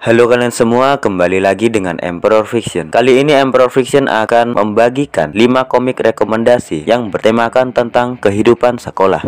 Halo kalian semua, kembali lagi dengan Emperor Fiction. Kali ini Emperor Fiction akan membagikan 5 komik rekomendasi yang bertemakan tentang kehidupan sekolah.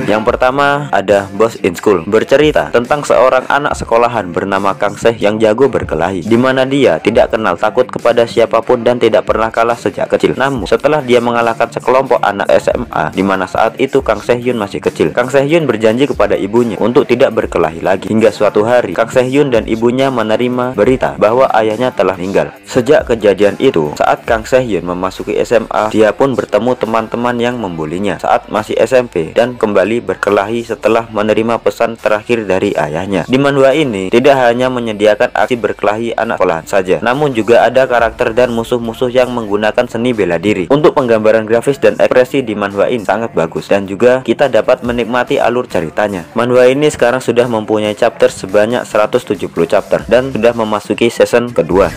Yang pertama ada Boss in School, bercerita tentang seorang anak sekolahan bernama Kang Seh yang jago berkelahi, di mana dia tidak kenal takut kepada siapapun dan tidak pernah kalah sejak kecil. Namun setelah dia mengalahkan sekelompok anak SMA, di mana saat itu Kang Seh Yun masih kecil, Kang Seh Yun berjanji kepada ibunya untuk tidak berkelahi lagi. Hingga suatu hari Kang Seh Yun dan ibunya menerima berita bahwa ayahnya telah meninggal. Sejak kejadian itu, saat Kang Seh Yun memasuki SMA, dia pun bertemu teman-teman yang membulinya saat masih SMP dan kembali berkelahi setelah menerima pesan terakhir dari ayahnya. Di manhwa ini tidak hanya menyediakan aksi berkelahi anak sekolahan saja, namun juga ada karakter dan musuh-musuh yang menggunakan seni bela diri. Untuk penggambaran grafis dan ekspresi di manhwa ini sangat bagus, dan juga kita dapat menikmati alur ceritanya. Manhwa ini sekarang sudah mempunyai chapter sebanyak 170 chapter dan sudah memasuki season kedua.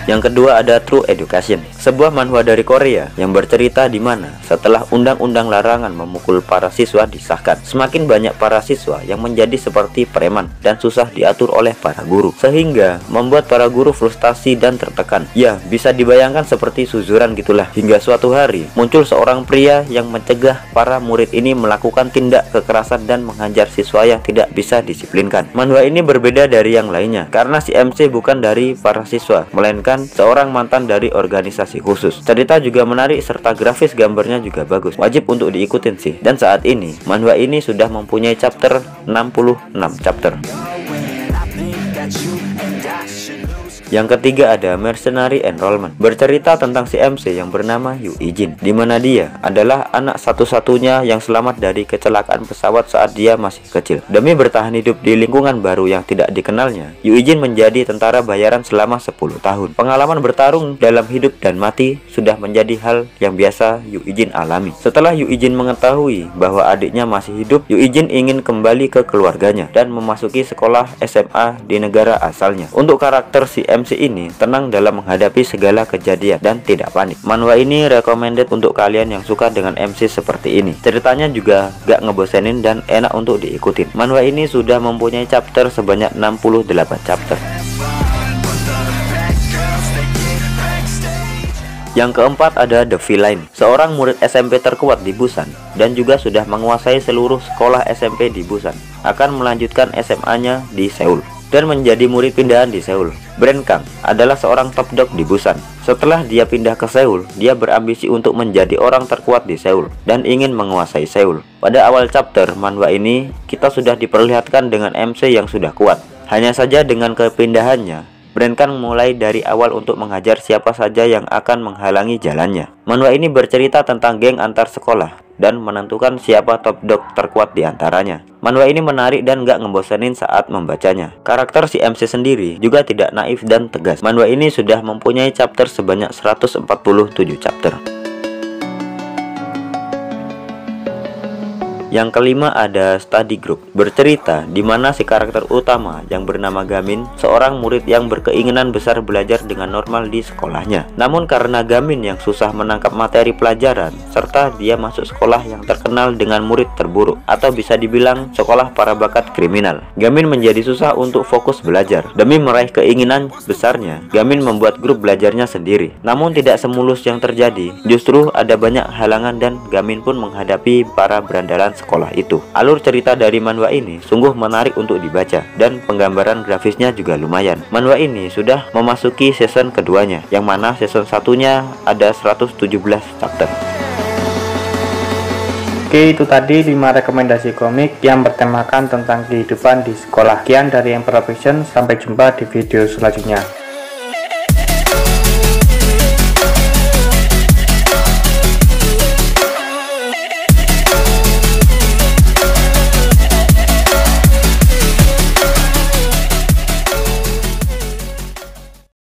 Yang kedua ada True Education, sebuah manhwa dari Korea yang bercerita di mana setelah undang-undang larangan memukul para siswa disahkan, semakin banyak para siswa yang menjadi seperti preman dan susah diatur oleh para guru, sehingga membuat para guru frustasi dan tertekan. Ya, bisa dibayangkan seperti suzuran gitulah. Hingga suatu hari muncul seorang pria yang mencegah para murid ini melakukan tindak kekerasan dan menghajar siswa yang tidak bisa disiplinkan. Manhwa ini berbeda dari yang lainnya karena si MC bukan dari para siswa, melainkan seorang mantan dari organisasi khusus. Cerita juga menarik serta grafis gambarnya juga bagus. Wajib untuk diikutin sih. Dan saat ini manhwa ini sudah mempunyai chapter 66 chapter. Yang ketiga ada Mercenary Enrollment, bercerita tentang si MC yang bernama Yu Ijin, di mana dia adalah anak satu-satunya yang selamat dari kecelakaan pesawat saat dia masih kecil. Demi bertahan hidup di lingkungan baru yang tidak dikenalnya, Yu Ijin menjadi tentara bayaran selama 10 tahun. Pengalaman bertarung dalam hidup dan mati sudah menjadi hal yang biasa Yu Ijin alami. Setelah Yu Ijin mengetahui bahwa adiknya masih hidup, Yu Ijin ingin kembali ke keluarganya dan memasuki sekolah SMA di negara asalnya. Untuk karakter si MC ini tenang dalam menghadapi segala kejadian dan tidak panik. Manhwa ini recommended untuk kalian yang suka dengan MC seperti ini. Ceritanya juga gak ngebosenin dan enak untuk diikutin. Manhwa ini sudah mempunyai chapter sebanyak 68 chapter. Yang keempat ada The Villain, seorang murid SMP terkuat di Busan dan juga sudah menguasai seluruh sekolah SMP di Busan, akan melanjutkan SMA-nya di Seoul dan menjadi murid pindahan di Seoul. Brand Kang adalah seorang top dog di Busan. Setelah dia pindah ke Seoul, dia berambisi untuk menjadi orang terkuat di Seoul dan ingin menguasai Seoul. Pada awal chapter manhwa ini, kita sudah diperlihatkan dengan MC yang sudah kuat. Hanya saja dengan kepindahannya, Brand Kang mulai dari awal untuk menghajar siapa saja yang akan menghalangi jalannya. Manhwa ini bercerita tentang geng antar sekolah dan menentukan siapa top dog terkuat di antaranya. Manhwa ini menarik dan gak ngebosenin saat membacanya. Karakter si MC sendiri juga tidak naif dan tegas. Manhwa ini sudah mempunyai chapter sebanyak 147 chapter. Yang kelima ada Study Group, bercerita di mana si karakter utama yang bernama Gamin, seorang murid yang berkeinginan besar belajar dengan normal di sekolahnya. Namun karena Gamin yang susah menangkap materi pelajaran, serta dia masuk sekolah yang terkenal dengan murid terburuk, atau bisa dibilang sekolah para bakat kriminal, Gamin menjadi susah untuk fokus belajar. Demi meraih keinginan besarnya, Gamin membuat grup belajarnya sendiri. Namun tidak semulus yang terjadi, justru ada banyak halangan dan Gamin pun menghadapi para berandalan sekolah itu. Alur cerita dari manhwa ini sungguh menarik untuk dibaca dan penggambaran grafisnya juga lumayan. Manhwa ini sudah memasuki season keduanya, yang mana season satunya ada 117 chapter. Oke, itu tadi 5 rekomendasi komik yang bertemakan tentang kehidupan di sekolah. Sekian dari Emperor Fiction, sampai jumpa di video selanjutnya.